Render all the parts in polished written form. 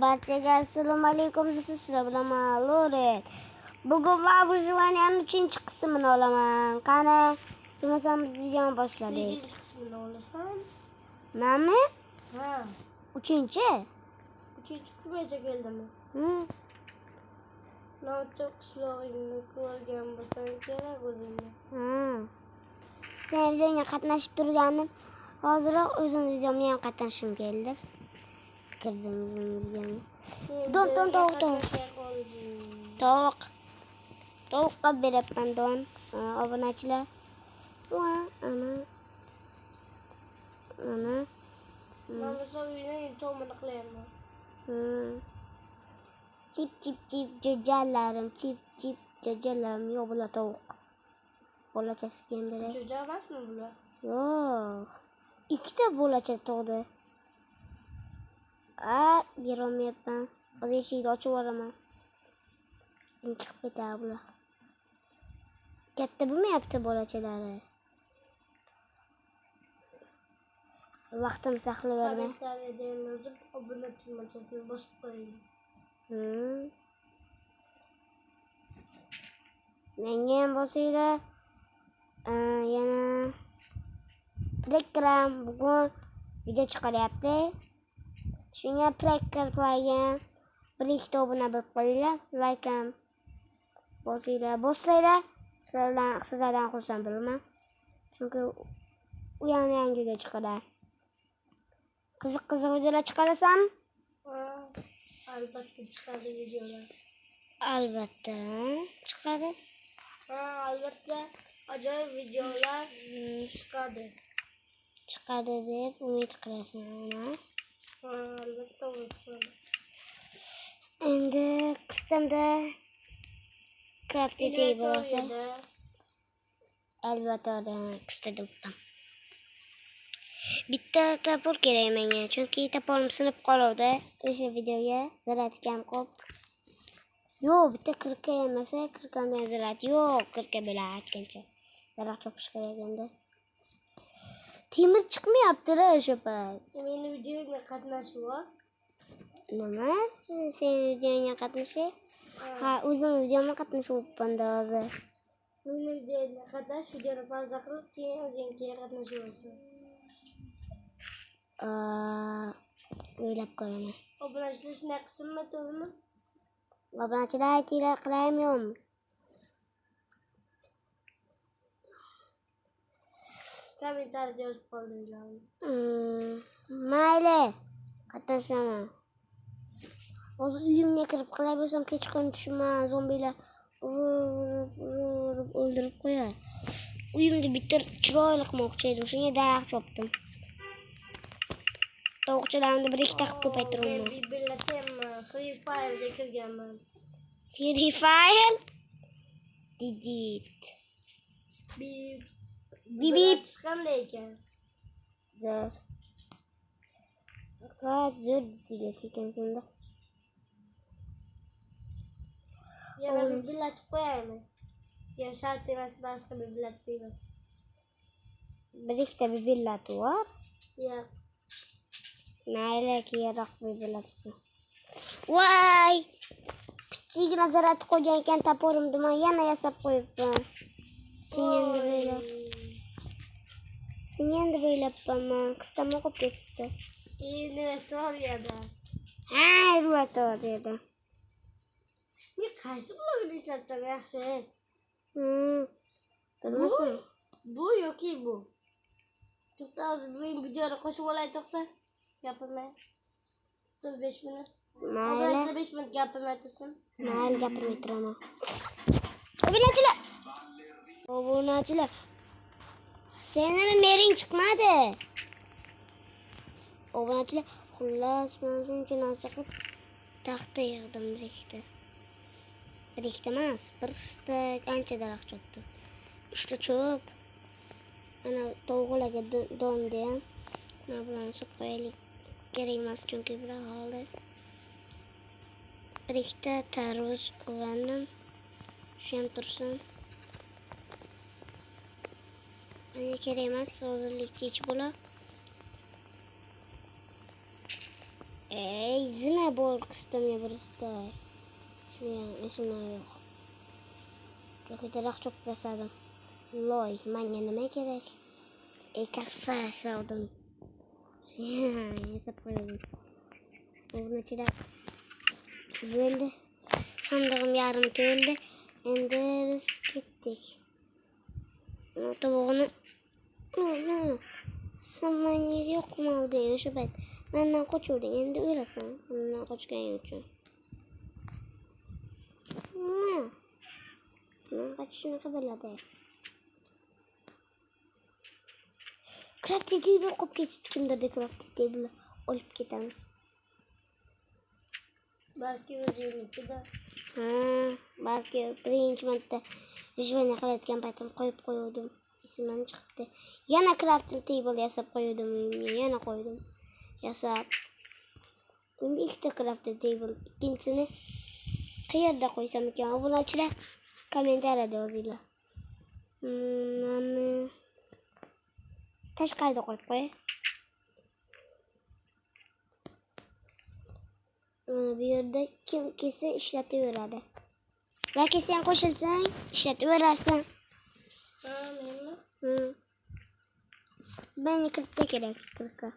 barchaga assalomu alaykum. Sizlar bilan Loret. Bugun Mavjuvanining 3-qismini olaman. Qani, demasam biz videoni boshladik. 3-qismini olasan? Nami? Ha. 3-chi? 3-qismigacha keldimi? Navcha qishlog'ingni ko'rgan bo'lsang kerak o'zingni. Sen videoga qatnashib turganim. Hozirroq o'zim videomga ham qatnashim keldi. Kirdim videoga. Tovuqqa berapman don. Obunachilar. Ana. Men bu uyni tomini qilayapman. Chip jo'jalarim, chip jo'jalarim. Yo'q, bular tovuq. Bolachasi keldi. Jo'ja emasmi bular? Yo'q. Ikkita bolacha tug'di. Berolmayapman. Hozir eshikni ochib yuboraman. Chiqib ketadi bular. Katta bo'lmayapti bolachalari. Vaqtim saqlab bermay. Obuna tugmachasini bosib qo'ying. Menga ham bosinglar. Yana Telegram bugun video chiqaryapti. Shunga qilaman. Bir ikkita obuna bo'lib qo'yinglar. Like ham bosinglar. Sizlardan xursand bo'laman. Chunki u ham yangi video chiqadi. Qiziq videolar chiqarasan? Albatta chiqadi videolar. Albatta chiqadi. Albatta ajoyib videolar chiqadi. Chiqadi deb umid qilasan. Albatta chiqadi. Endi qismda crafting bo'lsa albatta qismda bitta tapor kerak menga, chunki taporim sinib qoladi. O'sha videoga zarat kam ko'p. Yo'q, bitta kirka emasa, kirkamda zarat yo'q, kirka bo'ladi aytgancha. Zarat chopish kerak endi. Temir chiqmayapti-da o'sha payt. Meni videoga qatnashuv. Nima? Sen videoga qatnashish? Ha, o'zim videomga qatnashyapman-da hozir. Meni videoga qatnash, videoni pauza qilib, keyin o'zing qatnashaversan. O'ylab ko'raman. Obunachilar shunday qismmi, to'g'rimi? Obunachilar aytinglar, qilaymi yo'qmi? Kommentariyada yozib qoldinglar. Mayli. Qatnashaman. Hozir uyimga kirib qilay bo'lsam, kechqurun tushaman, zombilar urib o'ldirib qo'yadi. Uyimni bitta chiroyli qilmoqchi edim, shunga daraxt chopdim. Tovuqchalarni bir ikkita qilib ko'paytiraman. Men billatim Free Fire'ga kirganman. Free Fire? Didit. Bip. Qanday ekan? Zo'r. Faqat zo'r didit ekansanda. Yana bir billat qo'yaymi? Ya shart emas, boshqa bir billat bering. Bir ikkita billat bor. Yo'q. Mayli, keyinroq billatsin. Voy! Kichigina zarat qo'ygan ekan taporimni men yana yasab qo'yibman. Sen endi bo'ylabman. Qistam o'qib ketibdi. Inventoriyada. Inventoriyada. Men qaysi blogni ishlatsam yaxshi? Bilmasam. Bu yoki bu. To'xta, hozir men videoni qo'shib olay, to'xta. Gapirmay. 5 minut. Mayli. 5 minut gapirmay tursin. Mayli, gapirmay turaman. Obunachilar. Sening mering chiqmadi. Obunachilar, xullas, men shuncha narsa qilib taxta yig'dim birikda. Birikda emas, birsta qancha daraxt chopdim. 3 ta cho'p. Ana tovuqlarga donni ham. Mana bularni suv qo'yaylik. Kerak emas chunki bular holda. Bir ikkita tarvuz olgandim. Shu ham tursin. Menga kerak emas, hozirlik kech bo'ladi. Zina bol kısıtlamaya birisi. Şuraya esimler yok. Çok ederek çok basadım. Loy, manga nima kerak? Kassa savdim. Hesap qo'yadim. Bunun ichida bo'ldi. Sandig'im yarim to'ldi. Endi biz ketdik. Tovuqni Sammaniga yoqmadi o'sha payt. Mendan qochuvding, endi o'lasan. Mendan qochganing uchun. Men qochishni biladi. Crafting table qolib ketibdi. Kimdirda crafting table olib ketamiz. Balki o'zingnikida. Balki birinchi marta vijvani qilayotgan paytim qo'yib qo'ydim. Esimdan chiqibdi. Yana crafting table yasab qo'ydim. Yana qo'ydim. Yasab. Endi ikkita crafting table. Ikkinchisini qayerda qo'ysam ekan? Obunachilar kommentariyada yozinglar. Mana tashqarida qo'yib qo'y. Bu yerda kim kelsa ishlataveradi. Va kelsan qo'shilsang ishlataverarsan. Menmi? Beni kirtga kerak, kirtga.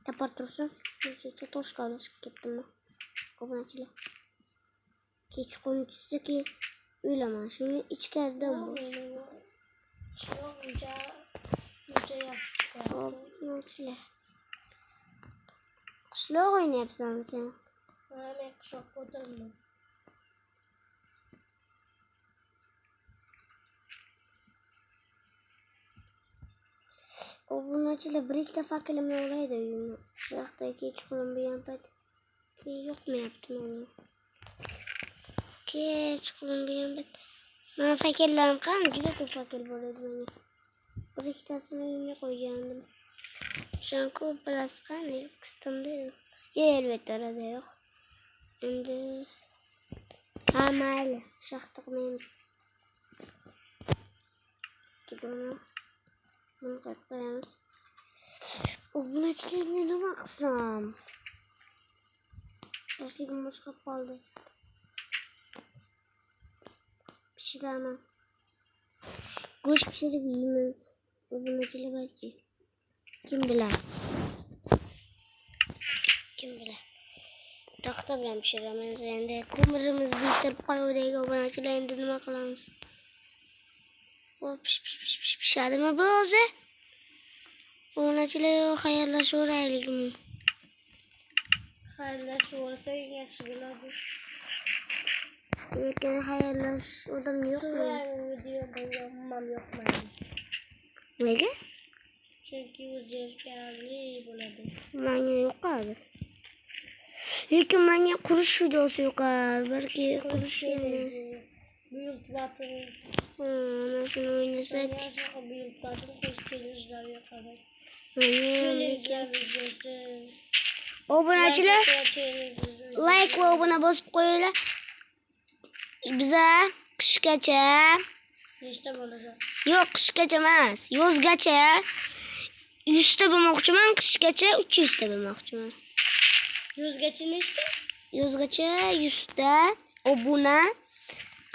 Tapar tursin. Toshqa olishib ketdimmi? Obunachilar. Kechqurun tushsa-ki o'ylaman. Shuni ichkaridan bo'sh. Uncha yaxshi. Obunachilar. Qishloq o'ynayapsanmi sen? Men qishloqqa o'tirdim. Obunachilar bir ikkita fakilim yo'laydi uyimni. Shuyoqda kechqurun bo'lgan payt yoqmayapti menga. Kechqurun bo'lgan payt mana fakillarim qani? Juda ko'p fakil bor edi menga. Bir ikkitasini uyimga qo'ygandim. Shuni ko'p bilasiz qani? Qistimda albatta arada yo'q. Endi mayli, shaxta qilmaymiz. Bunu qo'yib qo'yamiz. Obunachilarni nima qilsam? Yoshligim boshqab qoldi. Pishiraman. Go'sht pishirib yeymiz. Obunachilar balki. Kim bilar? Kim bilar? Taxta bilan pishiramiz. Endi ko'mirimizni bitirib qo'ydik. Obunachilar endi nima qilamiz? Pishadimi bu o'zi? Obunachilar xayrlashaveraylikmi? Xayrlashaversak yaxshi bo'ladi. Lekin xayrlash odam yo'qmi? Video ham yoqmaydi. Nega? Chunki o'zgarishli bo'ladi. Menga yoqadi. Lekin menga qurish videosi yoqadi. Balki qurishni. Build button. Mana shuni o'ynasak. Build button qo'shishlar yoqadi. Obunachilar like va obuna bosib qo'yinglar. Biza qishgacha nechta bo'ladi? Yo'q, qishgacha emas, yozgacha 100 ta bo'lmoqchiman, qishgacha 300 ta bo'lmoqchiman. Yozgacha nechta? Yozgacha 100 ta obuna,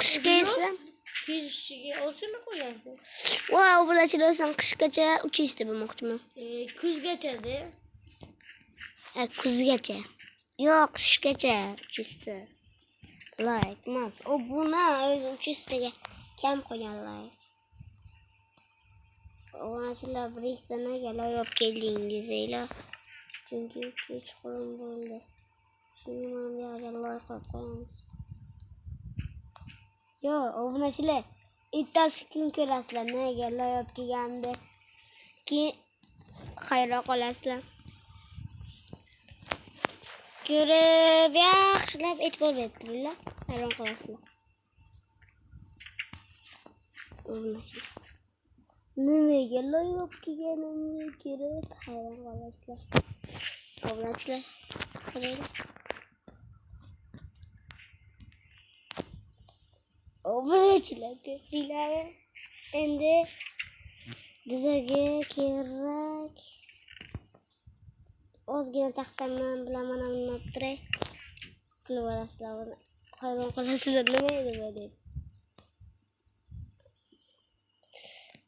qishga esa Kirishiga olsana qo'yadi. Va obunachilar san qishgacha 300 ta bo'lmoqchiman. Kuzgacha-da. Kuzgacha. Yo'q, qishgacha 300 ta. Like emas, obuna o'zi 300 taga kam qo'ygan like. Obunachilar bir ikkitanaga like olib keldingizlar. Chunki kechqurun bo'ldi. Shuni mana bu yerga like qo'yib qo'yamiz. Yo, obunachilar, ertasi kun ko'rasizlar, nega like olib kelganda keyin xayroq olasizlar. Ko'rib yaxshilab e'tibor berib turinglar, hayron qolasizlar. Obunachilar. Nimaga like olib kelganimga ko'rib hayron qolasizlar. Obunachilar, qaranglar. Obunachilar ko'pinglar. Endi bizga kerak ozgina taxtamdan bilan mana buni olib turay. Qilib olasizlar buni. Hayvon qilasizlar nima edi bu deb.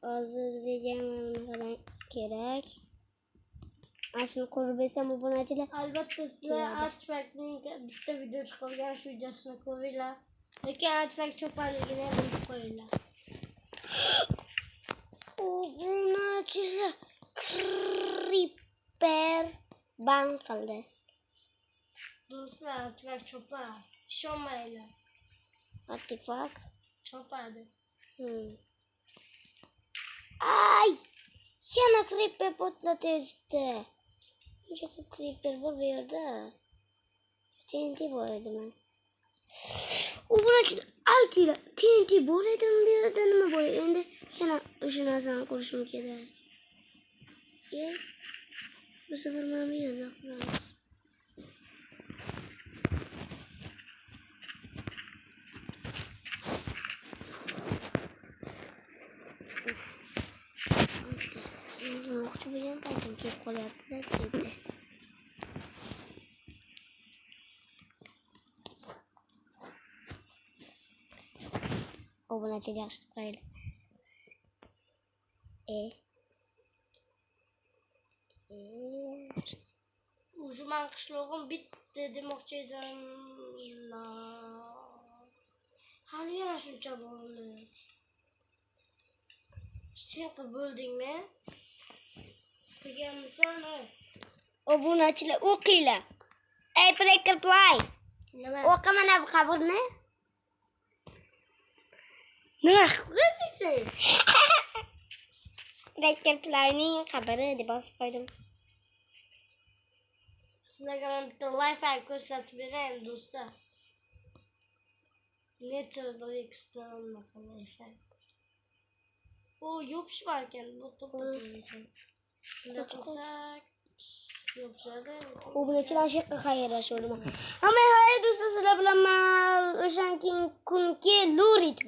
Hozir bizga mana bunaqa kerak. Ana shuni qurib bersam obunachilar. Albatta sizlar Archback'ning bitta videosi qolgan, shu videosini ko'ringlar. Lekin Archback cho'ponligini ham bilib qo'yinglar. Obunachilar Creeper ban qildi. Do'stlar, Archback chopar. Ishonmanglar. Artifakt. Chopadi. Ay! Yana Creeper potlatyapti. Nechta Creeper bor bu yerda? TNT bor edimi? Obunachilar aytinglar, TNT bor edimi bu yerda, nima bor? Endi yana o'sha narsani qurishim kerak. Bu safar mana bu yerda quramiz. Moqchi bo'lgan paytim kelib qolyapti-da Creeper. Obunachilar yaxshi qaraylar. O'sha men qishlog'im bitta demoqchi edim. Hali yana shuncha bo'ldi. Sen qilib bo'ldingmi? Qilganmisan? Obunachilar o'qinglar. Ey Breakerfly, Nima? o'qi mana bu qabrni. Nima qilibsan? Breakerflyning qabri deb yozib qo'ydim. Sizlarga men bitta life ko'rsatib berayin do'stlar. Netflix'dan life. O yopishmar ekan bu to'platgan. Bunday qilsak yopishadi. Obunachilar shu yoqqa xayrlashuvdim. Hamma xayr do'stlar, sizlar bilan men o'shanki kunki Lurit